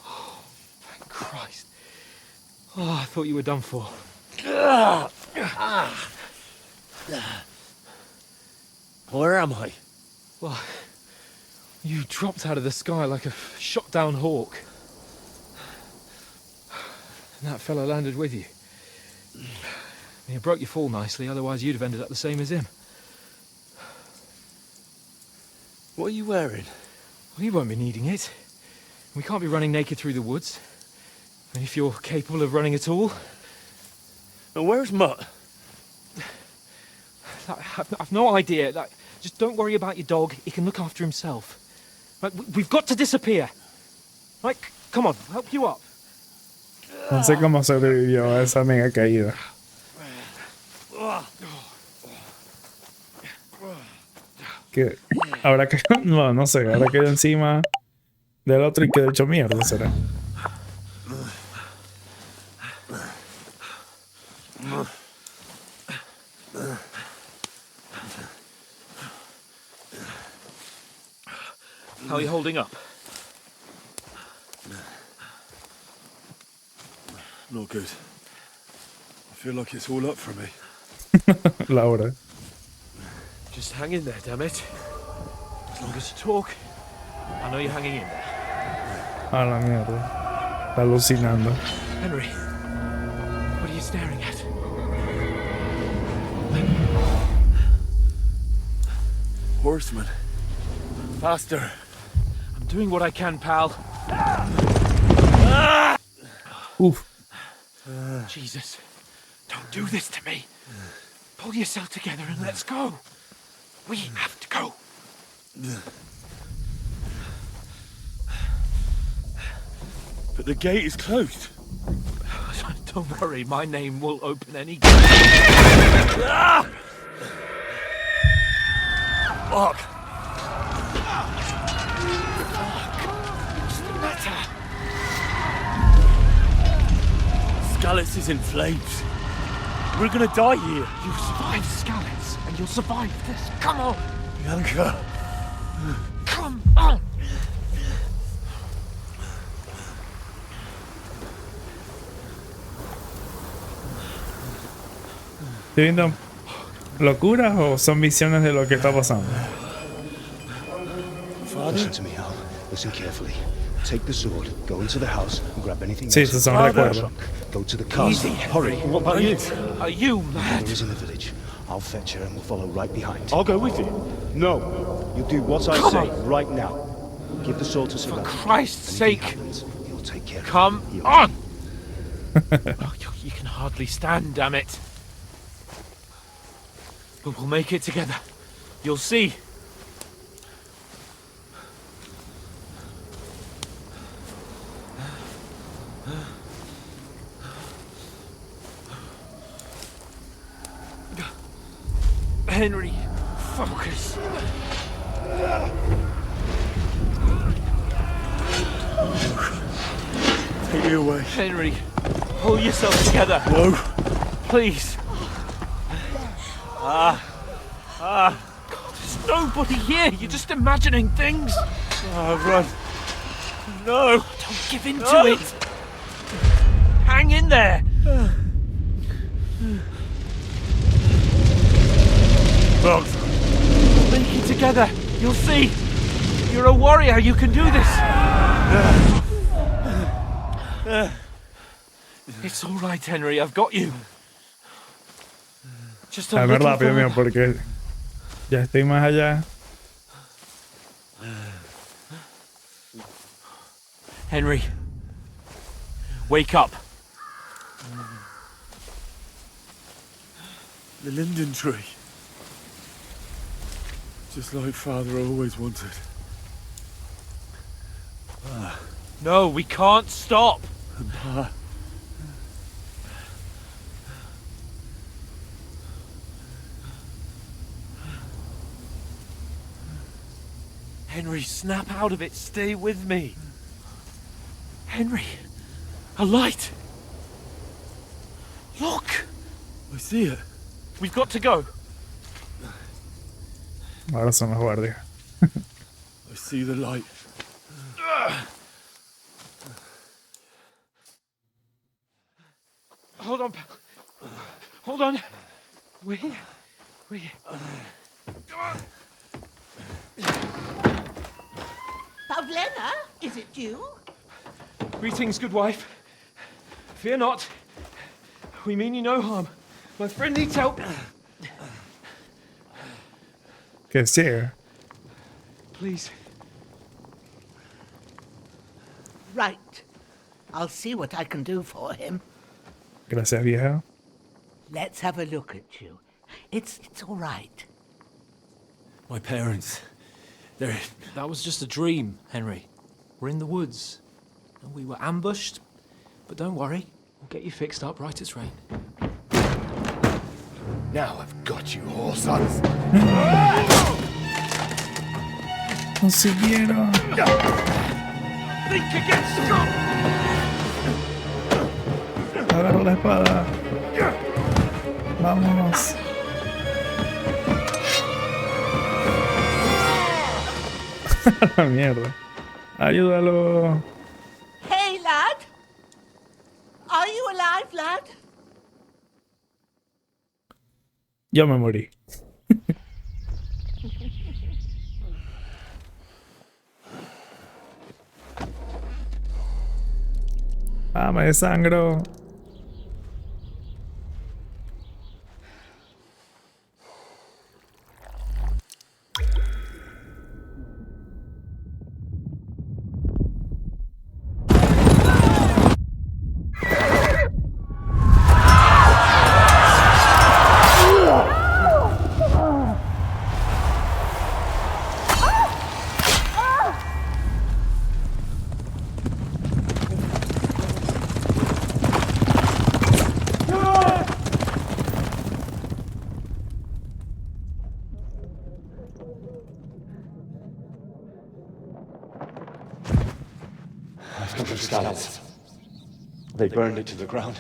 Oh, thank Christ. Oh, I thought you were done for. Where am I? Well, you dropped out of the sky like a shot-down hawk. And that fellow landed with you. You broke your fall nicely, otherwise you'd have ended up the same as him. What are you wearing? Well, you won't be needing it. We can't be running naked through the woods. And if you're capable of running at all... And where's Mutt? I've no idea. Just don't worry about your dog. He can look after himself. We've got to disappear. Come on, I'll help you up. No sé cómo sobrevivió a esa mega caída. Que ahora que no sé, ahora quedó encima del otro y quedó hecho mierda, será. How are you holding up? Not good. I feel like it's all up for me. Laura. Just hang in there, damn it. As long as you talk, I know you're hanging in there. A la mierda. Está alucinando. Henry, what are you staring at? Horseman. Faster. I'm doing what I can, pal. Oof. Jesus, don't do this to me. Pull yourself together and let's go. We have to go. But the gate is closed. Don't worry, my name will open any gate. Fuck. What's the matter? Skalitz is in flames. We're gonna die here. You survived Skalitz, and you'll survive this. Come on. Bianca. Come on. ¿Estoy viendo locuras o son visiones de lo que está pasando? Listen to me, Al. Listen carefully. Take the sword, go into the house, and grab anything Sí, else. esos son recuerdos. Go to the castle. Hurry. What about you? Are you mad? Mother is in the village. I'll fetch her and we'll follow right behind. I'll go with you. No. You do what I say right now. Give the sword to Savannah. For Christ's sake. Happens, he'll take care Come of you. on. Oh, you can hardly stand, damn it. But we'll make it together. You'll see. Henry, focus. Take me away. Henry, pull yourself together. No. Please. God, there's nobody here. You're just imagining things. Run. No. Don't give in to it. Hang in there. Well, We'll make it together. You'll see. You're a warrior. You can do this. It's all right, Henry. I've got you. Just a Dame little rápido, mío, further. porque ya estoy más allá. Henry, wake up. The linden tree. Just like Father always wanted. No, we can't stop. Pa. Henry, snap out of it. Stay with me. Henry, a light. Look. I see it. We've got to go. Ahora son los guardias. I see the light. Hold on. Hold on. We. Pavlena, is it you? Greetings, good wife. Fear not. We mean you no harm. My friend needs help. Que ciega. Please. Right. I'll see what I can do for him. Gracias, vieja. Let's have a look at you. It's all right. My parents. That was just a dream, Henry. We're in the woods. We were ambushed. But don't worry. We'll get you fixed up right as rain. Now I've got you, whoresons. Consiguieron. Think against strong. Agarro la espada. Vamos. La mierda. Ayúdalo. Hey, lad. Are you alive, lad? Yo me morí. Ah, me desangro. They burned it to the ground.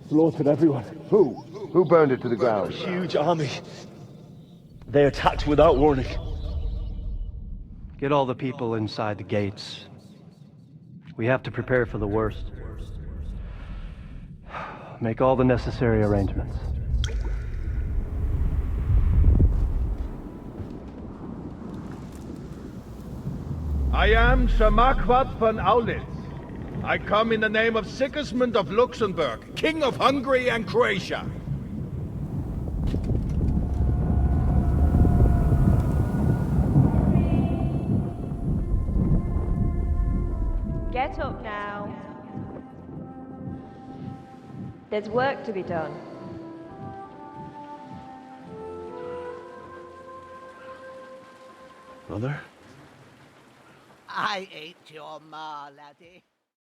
Slaughtered everyone. Who? Who burned it to the A ground? huge army. They attacked without warning. Get all the people inside the gates. We have to prepare for the worst. Make all the necessary arrangements. I am Sir Marquardt von Aulitz. I come in the name of Sigismund of Luxembourg, King of Hungary and Croatia. Get up now. There's work to be done. Mother? I ain't your ma, laddie.